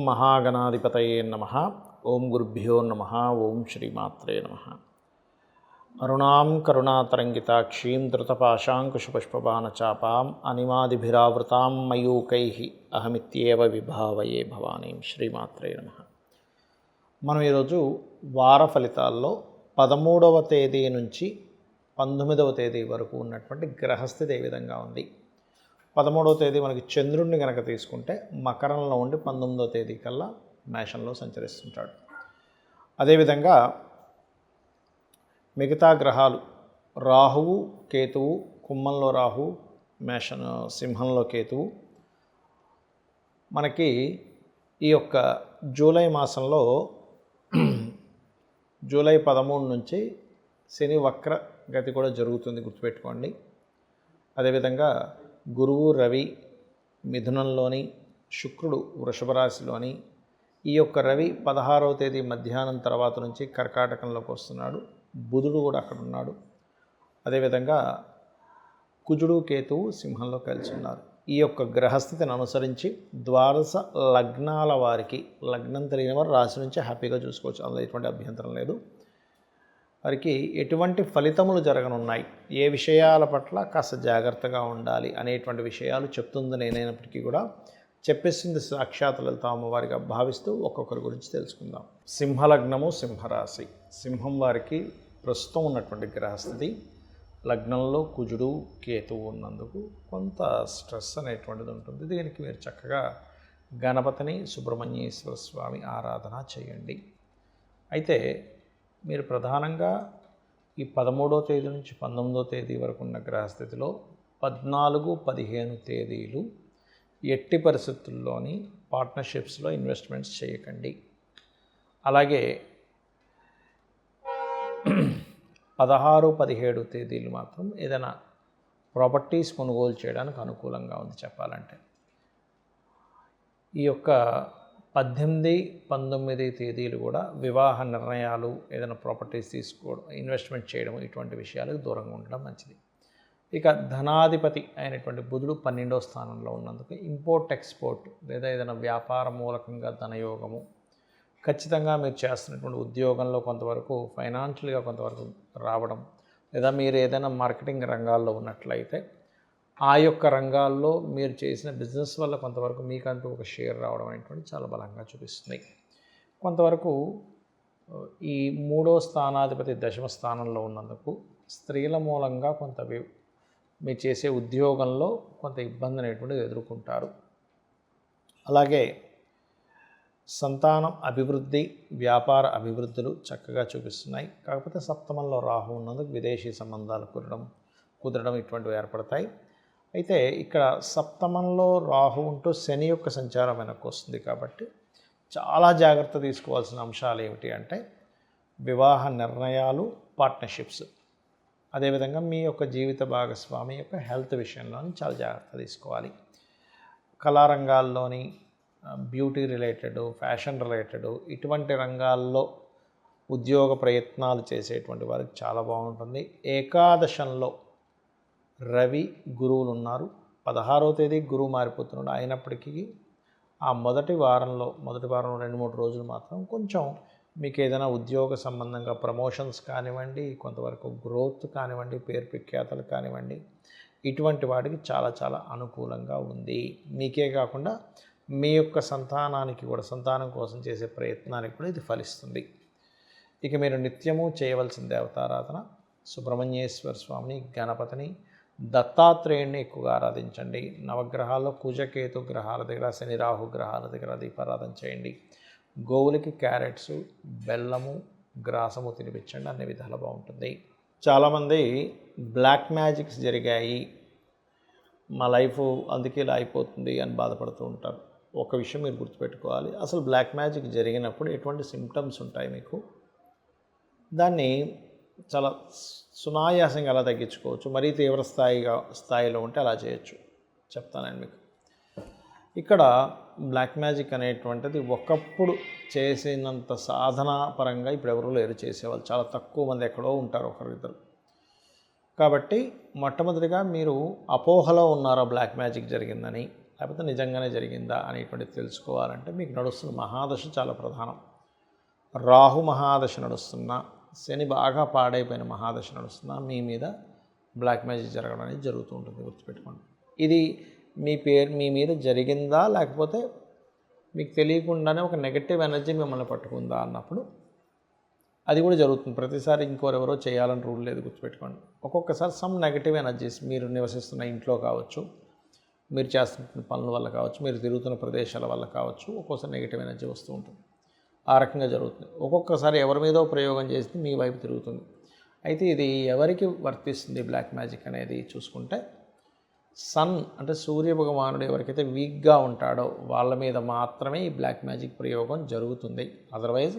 మహాగణాధిపతయే నమః. ఓం గురుభ్యో నమః. ఓం శ్రీమాత్రే నమః. అరుణాం కరుణాతరంగితాక్షీం ధృతపాశాంకుశపుష్పబాణచాపాం అనిమాదిభిరావృతాం మయూకైః అహమిత్యేవ విభావయే భవానీం. శ్రీమాత్రే నమః. మనం ఈరోజు వార ఫలితాల్లో 13వ తేదీ నుంచి 19వ తేదీ వరకు ఉన్నటువంటి గ్రహస్థితి ఏ విధంగా ఉంది. 13వ తేదీ మనకి చంద్రుడిని కనుక తీసుకుంటే మకరంలో ఉండి 19వ తేదీ కల్లా మేషంలో సంచరిస్తుంటాడు. అదేవిధంగా మిగతా గ్రహాలు రాహువు, కేతువు, కుంభంలో రాహువు, సింహంలో కేతువు మనకి ఈ యొక్క జూలై మాసంలో జూలై 13 నుంచి శని వక్ర గతి కూడా జరుగుతుంది, గుర్తుపెట్టుకోండి. అదేవిధంగా గురువు, రవి మిథునంలోని, శుక్రుడు వృషభ రాశిలోని, ఈ యొక్క రవి 16వ తేదీ మధ్యాహ్నం తర్వాత నుంచి కర్కాటకంలోకి వస్తున్నాడు. బుధుడు కూడా అక్కడ ఉన్నాడు. అదేవిధంగా కుజుడు, కేతువు సింహంలో కలిసి ఉన్నారు. ఈ యొక్క గ్రహస్థితిని అనుసరించి ద్వాదశ లగ్నాల వారికి, లగ్నం తెలియని వారు రాశి నుంచి హ్యాపీగా చూసుకోవచ్చు, అందులో ఎటువంటి అభ్యంతరం లేదు. వారికి ఎటువంటి ఫలితములు జరగనున్నాయి, ఏ విషయాల పట్ల కాస్త జాగ్రత్తగా ఉండాలి అనేటువంటి విషయాలు చెప్తుంది నేనైనప్పటికీ కూడా చెప్పేసింది సాక్షాత్ లలిత అమ్మవారిగా భావిస్తూ ఒక్కొక్కరి గురించి తెలుసుకుందాం. సింహలగ్నము, సింహరాశి. సింహం వారికి ప్రస్తుతం ఉన్నటువంటి గ్రహస్థితి, లగ్నంలో కుజుడు, కేతువు ఉన్నందుకు కొంత స్ట్రెస్ అనేటువంటిది ఉంటుంది. దీనికి మీరు చక్కగా గణపతిని, సుబ్రహ్మణ్యేశ్వర స్వామి ఆరాధన చేయండి. అయితే మీరు ప్రధానంగా ఈ 13వ తేదీ నుంచి 19వ తేదీ వరకు ఉన్న గ్రహస్థితిలో 14, 15 తేదీలు ఎట్టి పరిస్థితుల్లోని పార్ట్నర్షిప్స్లో ఇన్వెస్ట్మెంట్స్ చేయకండి. అలాగే 16, 17 తేదీలు మాత్రం ఏదైనా ప్రాపర్టీస్ కొనుగోలు చేయడానికి అనుకూలంగా ఉంది చెప్పాలంటే. ఈ యొక్క 18, 19 తేదీలు కూడా వివాహ నిర్ణయాలు, ఏదైనా ప్రాపర్టీస్ తీసుకోవడం, ఇన్వెస్ట్మెంట్ చేయడం, ఇటువంటి విషయాలకు దూరంగా ఉండడం మంచిది. ఇక ధనాధిపతి అయినటువంటి బుధుడు 12వ స్థానంలో ఉన్నందుకు ఇంపోర్ట్ ఎక్స్పోర్ట్ లేదా ఏదైనా వ్యాపార మూలకంగా ధనయోగము, ఖచ్చితంగా మీరు చేస్తున్నటువంటి ఉద్యోగంలో కొంతవరకు ఫైనాన్షియల్గా కొంతవరకు రావడం, లేదా మీరు ఏదైనా మార్కెటింగ్ రంగాల్లో ఉన్నట్లయితే ఆ యొక్క రంగాల్లో మీరు చేసిన బిజినెస్ వల్ల కొంతవరకు మీకంటూ ఒక షేర్ రావడం అనేటువంటి చాలా బలంగా చూపిస్తుంది. కొంతవరకు ఈ 3వ స్థానాధిపతి 10వ స్థానంలో ఉన్నందుకు స్త్రీల మూలంగా కొంత మీరు చేసే ఉద్యోగంలో కొంత ఇబ్బంది అనేటువంటిది ఎదుర్కొంటారు. అలాగే సంతానం అభివృద్ధి, వ్యాపార అభివృద్ధులు చక్కగా చూపిస్తున్నాయి. కాకపోతే సప్తమంలో రాహు ఉన్నందుకు విదేశీ సంబంధాలు కుదరడం ఇటువంటివి ఏర్పడతాయి. అయితే ఇక్కడ సప్తమంలో రాహు ఉంటూ శని యొక్క సంచారం వెనక్కి వస్తుంది కాబట్టి చాలా జాగ్రత్త తీసుకోవాల్సిన అంశాలు ఏమిటి అంటే వివాహ నిర్ణయాలు, పార్ట్నర్షిప్స్, అదేవిధంగా మీ యొక్క జీవిత భాగస్వామి యొక్క హెల్త్ విషయంలోని చాలా జాగ్రత్త తీసుకోవాలి. కళారంగాల్లోని, బ్యూటీ రిలేటెడ్, ఫ్యాషన్ రిలేటెడ్ ఇటువంటి రంగాల్లో ఉద్యోగ ప్రయత్నాలు చేసేటువంటి వారికి చాలా బాగుంటుంది. ఏకాదశంలో రవి, గురువులు ఉన్నారు. 16వ తేదీ గురువు మారిపోతున్నాడు. అయినప్పటికీ ఆ మొదటి వారం 2-3 రోజులు మాత్రం కొంచెం మీకు ఏదైనా ఉద్యోగ సంబంధంగా ప్రమోషన్స్ కానివ్వండి, కొంతవరకు గ్రోత్ కానివ్వండి, పేరు ప్రఖ్యాతలు కానివ్వండి, ఇటువంటి వాటికి చాలా చాలా అనుకూలంగా ఉంది. మీకే కాకుండా మీ యొక్క సంతానానికి కూడా, సంతానం కోసం చేసే ప్రయత్నానికి కూడా ఇది ఫలిస్తుంది. ఇక మీరు నిత్యము చేయవలసిన దేవతారాధన సుబ్రహ్మణ్యేశ్వర స్వామిని, గణపతిని, దత్తాత్రేయుడిని ఎక్కువగా ఆరాధించండి. నవగ్రహాల్లో కుజకేతు గ్రహాల దగ్గర, శని రాహు గ్రహాల దగ్గర దీపారాధన చేయండి. గోవులకి క్యారెట్స్, బెల్లము, గ్రాసము తినిపించండి. అన్ని విధాలు బాగుంటుంది. చాలామంది బ్లాక్ మ్యాజిక్స్ జరిగాయి, మా లైఫ్ అందుకే ఇలా అయిపోతుంది అని బాధపడుతూ ఉంటారు. ఒక విషయం మీరు గుర్తుపెట్టుకోవాలి, అసలు బ్లాక్ మ్యాజిక్ జరిగినప్పుడు ఎటువంటి సిమ్టమ్స్ ఉంటాయి మీకు, దాన్ని చాలా సునాయాసంగా ఎలా తగ్గించుకోవచ్చు, మరీ తీవ్ర స్థాయిలో ఉంటే అలా చేయొచ్చు, చెప్తానండి మీకు. ఇక్కడ బ్లాక్ మ్యాజిక్ అనేటువంటిది ఒకప్పుడు చేసినంత సాధన పరంగా ఇప్పుడు ఎవరు లేరు చేసేవాళ్ళు, చాలా తక్కువ మంది ఎక్కడో ఉంటారు, ఒకరిద్దరు. కాబట్టి మొట్టమొదటిగా మీరు అపోహలో ఉన్నారా బ్లాక్ మ్యాజిక్ జరిగిందని, లేకపోతే నిజంగానే జరిగిందా అనేటువంటిది తెలుసుకోవాలంటే మీకు నడుస్తున్న మహాదశ చాలా ప్రధానం. రాహు మహాదశ నడుస్తున్నా, శని బాగా పాడైపోయిన మహాదశ నడుస్తున్నా మీ మీద బ్లాక్ మ్యాజిక్ జరగడం అనేది జరుగుతూ ఉంటుంది, గుర్తుపెట్టుకోండి. ఇది మీ మీద జరిగిందా లేకపోతే మీకు తెలియకుండానే ఒక నెగటివ్ ఎనర్జీ మిమ్మల్ని పట్టుకుందా అన్నప్పుడు అది కూడా జరుగుతుంది. ప్రతిసారి ఇంకోరెవరో చేయాలని రూల్ లేదు, గుర్తుపెట్టుకోండి. ఒక్కొక్కసారి సమ్ నెగటివ్ ఎనర్జీస్ మీరు నివసిస్తున్న ఇంట్లో కావచ్చు, మీరు చేస్తున్న పనుల వల్ల కావచ్చు, మీరు తిరుగుతున్న ప్రదేశాల వల్ల కావచ్చు, ఒక్కోసారి నెగిటివ్ ఎనర్జీ వస్తూ ఉంటుంది. ఆ రకంగా జరుగుతుంది. ఒక్కొక్కసారి ఎవరి మీదో ప్రయోగం చేసి మీ వైపు తిరుగుతుంది. అయితే ఇది ఎవరికి వర్తిస్తుంది బ్లాక్ మ్యాజిక్ అనేది చూసుకుంటే, సన్ అంటే సూర్య భగవానుడు ఎవరికైతే వీక్గా ఉంటాడో వాళ్ళ మీద మాత్రమే ఈ బ్లాక్ మ్యాజిక్ ప్రయోగం జరుగుతుంది. అదర్వైజ్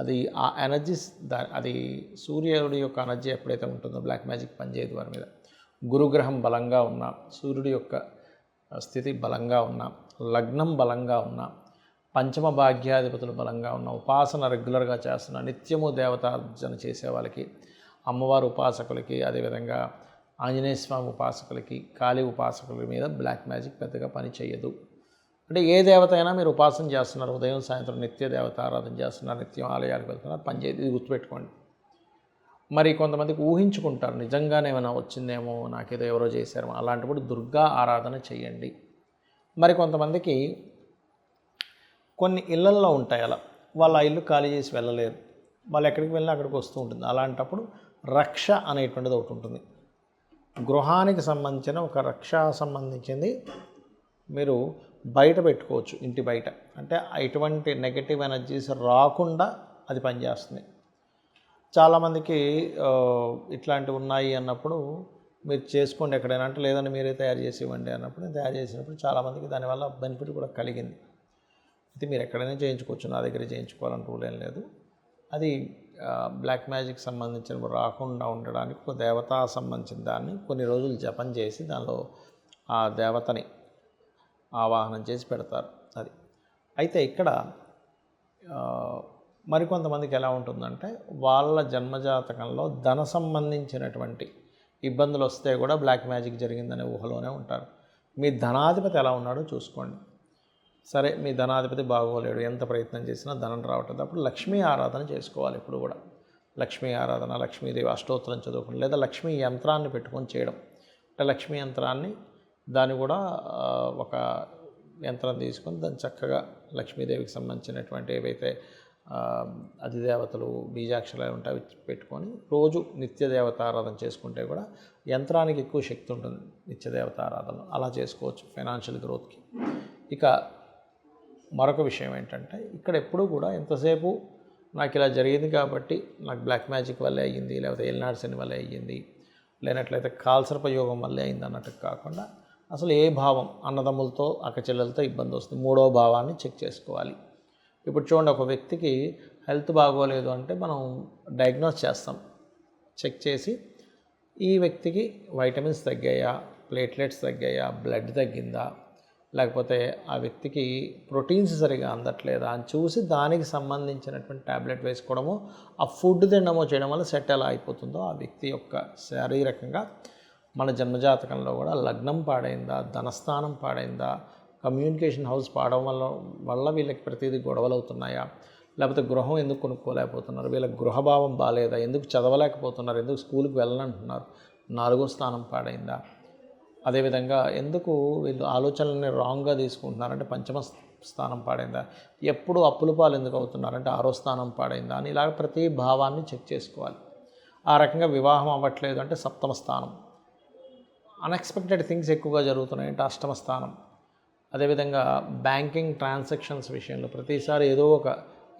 అది ఆ ఎనర్జీస్ అది సూర్యుడి యొక్క ఎనర్జీ ఎప్పుడైతే ఉంటుందో బ్లాక్ మ్యాజిక్ పనిచేయదు వారి మీద. గురుగ్రహం బలంగా ఉన్నా, సూర్యుడి యొక్క స్థితి బలంగా ఉన్నా, లగ్నం బలంగా ఉన్నా, పంచమ భాగ్యాధిపతులు బలంగా ఉన్న, ఉపాసన రెగ్యులర్గా చేస్తున్న, నిత్యము దేవతార్జన చేసే వాళ్ళకి, అమ్మవారి ఉపాసకులకి, అదేవిధంగా ఆంజనేయ స్వామి ఉపాసకులకి, కాళీ ఉపాసకుల మీద బ్లాక్ మ్యాజిక్ పెద్దగా పని చేయదు. అంటే ఏ దేవత అయినా మీరు ఉపాసన చేస్తున్నారు, ఉదయం సాయంత్రం నిత్య దేవత ఆరాధన చేస్తున్నారు, నిత్యం ఆలయాలకు వెళ్తున్నారు, పని చేయదు. ఇది గుర్తుపెట్టుకోండి. మరి కొంతమందికి ఊహించుకుంటారు, నిజంగానే ఏమైనా వచ్చిందేమో, నాకేదో ఎవరో చేశారు, అలాంటప్పుడు దుర్గా ఆరాధన చేయండి. మరి కొంతమందికి కొన్ని ఇళ్లల్లో ఉంటాయి, అలా వాళ్ళ ఇల్లు ఖాళీ చేసి వెళ్ళలేరు, వాళ్ళు ఎక్కడికి వెళ్ళినా అక్కడికి వస్తూ ఉంటుంది. అలాంటప్పుడు రక్ష అనేటువంటిది ఒకటి ఉంటుంది. గృహానికి సంబంధించిన ఒక రక్ష సంబంధించింది మీరు బయట పెట్టుకోవచ్చు, ఇంటి బయట. అంటే ఎటువంటి నెగటివ్ ఎనర్జీస్ రాకుండా అది పనిచేస్తుంది. చాలామందికి ఇట్లాంటివి ఉన్నాయి అన్నప్పుడు మీరు చేసుకోండి ఎక్కడైనా, అంటే లేదంటే మీరే తయారు చేసి ఇవ్వండి అన్నప్పుడు తయారు చేసినప్పుడు చాలామందికి దానివల్ల బెనిఫిట్ కూడా కలిగింది. అయితే మీరు ఎక్కడైనా చేయించుకోవచ్చు, నా దగ్గర చేయించుకోవాలని రూల్ ఏం లేదు. అది బ్లాక్ మ్యాజిక్ సంబంధించిన రాకుండా ఉండడానికి ఒక దేవతా సంబంధించిన దాన్ని కొన్ని రోజులు జపం చేసి దానిలో ఆ దేవతని ఆవాహనం చేసి పెడతారు. అది అయితే ఇక్కడ మరికొంతమందికి ఎలా ఉంటుందంటే, వాళ్ళ జన్మజాతకంలో ధన సంబంధించినటువంటి ఇబ్బందులు వస్తే కూడా బ్లాక్ మ్యాజిక్ జరిగిందనే ఊహలోనే ఉంటారు. మీ ధనాధిపతి ఎలా ఉన్నాడో చూసుకోండి. సరే, మీ ధనాధిపతి బాగోలేడు, ఎంత ప్రయత్నం చేసినా ధనం రావట్లేదు, అప్పుడు లక్ష్మీ ఆరాధన చేసుకోవాలి. ఇప్పుడు కూడా లక్ష్మీ ఆరాధన, లక్ష్మీదేవి అష్టోత్తరం చదువుకోండి, లేదా లక్ష్మీ యంత్రాన్ని పెట్టుకొని చేయడం. అంటే లక్ష్మీ యంత్రాన్ని దాన్ని కూడా ఒక యంత్రం తీసుకొని దాన్ని చక్కగా లక్ష్మీదేవికి సంబంధించినటువంటి ఏవైతే అధిదేవతలు బీజాక్షరాలు ఉంటాయి అవి పెట్టుకొని రోజు నిత్యదేవత ఆరాధన చేసుకుంటే కూడా యంత్రానికి ఎక్కువ శక్తి ఉంటుంది. నిత్యదేవత ఆరాధన అలా చేసుకోవచ్చు ఫైనాన్షియల్ గ్రోత్కి. ఇక మరొక విషయం ఏంటంటే, ఇక్కడ ఎప్పుడూ కూడా ఎంతసేపు నాకు ఇలా జరిగింది కాబట్టి నాకు బ్లాక్ మ్యాజిక్ వల్లే అయ్యింది, లేకపోతే ఏలినాడు శని వల్లే అయ్యింది, లేనట్లయితే కాల్సర్పయోగం వల్లే అయింది అన్నట్టు కాకుండా, అసలు ఏ భావం, అన్నదమ్ములతో అక్కచెల్లెలతో ఇబ్బంది వస్తుంది, మూడో భావాన్ని చెక్ చేసుకోవాలి. ఇప్పుడు చూడండి, ఒక వ్యక్తికి హెల్త్ బాగోలేదు అంటే మనం డయాగ్నోస్ చేస్తాం, చెక్ చేసి ఈ వ్యక్తికి వైటమిన్స్ తగ్గాయా, ప్లేట్లెట్స్ తగ్గాయా, బ్లడ్ తగ్గిందా, లేకపోతే ఆ వ్యక్తికి ప్రోటీన్స్ సరిగా అందట్లేదా అని చూసి దానికి సంబంధించినటువంటి ట్యాబ్లెట్ వేసుకోవడమో, ఆ ఫుడ్ తినడమో చేయడం వల్ల సెట్ ఎలా అయిపోతుందో ఆ వ్యక్తి యొక్క శారీరకంగా మన జన్మజాతకంలో కూడా లగ్నం పాడైందా, ధనస్థానం పాడైందా, కమ్యూనికేషన్ హౌస్ పాడడం వల్ల వీళ్ళకి ప్రతిదీ గొడవలు అవుతున్నాయా, లేకపోతే గృహం ఎందుకు కొనుక్కోలేకపోతున్నారు, వీళ్ళకి గృహభావం బాగాలేదా, ఎందుకు చదవలేకపోతున్నారు, ఎందుకు స్కూల్కి వెళ్ళాలంటున్నారు, 4వ స్థానం పాడైందా, అదేవిధంగా ఎందుకు వీళ్ళు ఆలోచనలని రాంగ్గా తీసుకుంటున్నారంటే 5వ స్థానం పాడైందా, ఎప్పుడు అప్పుల పాలు ఎందుకు అవుతున్నారంటే 6వ స్థానం పాడైందా అని ఇలాగ ప్రతి భావాన్ని చెక్ చేసుకోవాలి. ఆ రకంగా వివాహం అవ్వట్లేదు అంటే 7వ స్థానం, అన్ఎక్స్పెక్టెడ్ థింగ్స్ ఎక్కువగా జరుగుతున్నాయి అంటే 8వ స్థానం, అదేవిధంగా బ్యాంకింగ్ ట్రాన్సాక్షన్స్ విషయంలో ప్రతిసారి ఏదో ఒక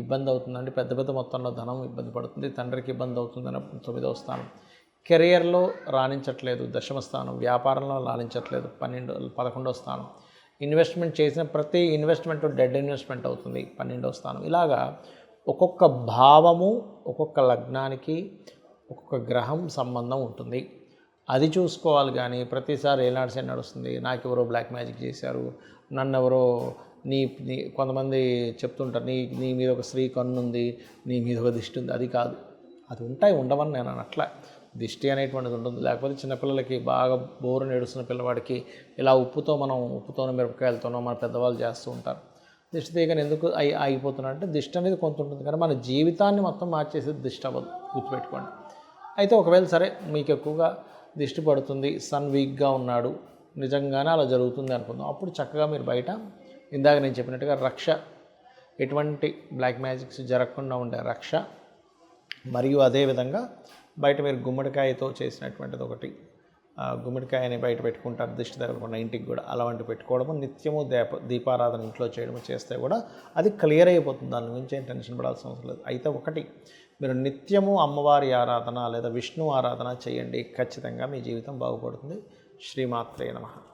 ఇబ్బంది అవుతుందండి, పెద్ద పెద్ద మొత్తంలో ధనం ఇబ్బంది పడుతుంది, తండ్రికి ఇబ్బంది అవుతుందని 9వ స్థానం, కెరియర్లో రాణించట్లేదు 10వ స్థానం, వ్యాపారంలో రాణించట్లేదు 11వ స్థానం, ఇన్వెస్ట్మెంట్ చేసిన ప్రతి ఇన్వెస్ట్మెంట్ డెడ్ ఇన్వెస్ట్మెంట్ అవుతుంది 12వ స్థానం. ఇలాగా ఒక్కొక్క భావము, ఒక్కొక్క లగ్నానికి ఒక్కొక్క గ్రహం సంబంధం ఉంటుంది. అది చూసుకోవాలి. కానీ ప్రతిసారి ఏనాడు శని నడుస్తుంది, నాకెవరో బ్లాక్ మ్యాజిక్ చేశారు, నన్ను ఎవరో నీ కొంతమంది చెప్తుంటారు, నీ మీద ఒక స్త్రీ కన్ను ఉంది, నీ మీద ఒక దిష్టి ఉంది, అది కాదు. అది ఉంటాయి, ఉండవని నేను అనట్లా. దిష్టి అనేటువంటిది ఉంటుంది. లేకపోతే చిన్నపిల్లలకి బాగా బోరు నేడుస్తున్న పిల్లవాడికి ఇలా ఉప్పుతోనో మిరపకాయలతోనో మన పెద్దవాళ్ళు చేస్తూ ఉంటారు. దిష్టి తీయగానే ఎందుకు ఆగిపోతున్నారు అంటే దిష్టి అనేది కొంత ఉంటుంది కానీ మన జీవితాన్ని మొత్తం మార్చేసేది దిష్టి అవ్వదు, గుర్తుపెట్టుకోండి. అయితే ఒకవేళ సరే మీకు ఎక్కువగా దిష్టి పడుతుంది, సన్ వీక్గా ఉన్నాడు, నిజంగానే అలా జరుగుతుంది అనుకుందాం, అప్పుడు చక్కగా మీరు బయట ఇందాక నేను చెప్పినట్టుగా రక్ష, ఎటువంటి బ్లాక్ మ్యాజిక్స్ జరగకుండా ఉండే రక్ష, మరియు అదేవిధంగా బయట మీరు గుమ్మడికాయతో చేసినటువంటిది ఒకటి, గుమ్మడికాయని బయట పెట్టుకుంటారు దిష్టి తగలకుండా ఇంటికి కూడా, అలాంటివి పెట్టుకోవడము, నిత్యము దీపారాధన ఇంట్లో చేయడము చేస్తే కూడా అది క్లియర్ అయిపోతుంది. దాని గురించి ఏం టెన్షన్ పడాల్సిన అవసరం లేదు. అయితే ఒకటి, మీరు నిత్యము అమ్మవారి ఆరాధన లేదా విష్ణు ఆరాధన చేయండి, ఖచ్చితంగా మీ జీవితం బాగుపడుతుంది. శ్రీమాత్రే నమః.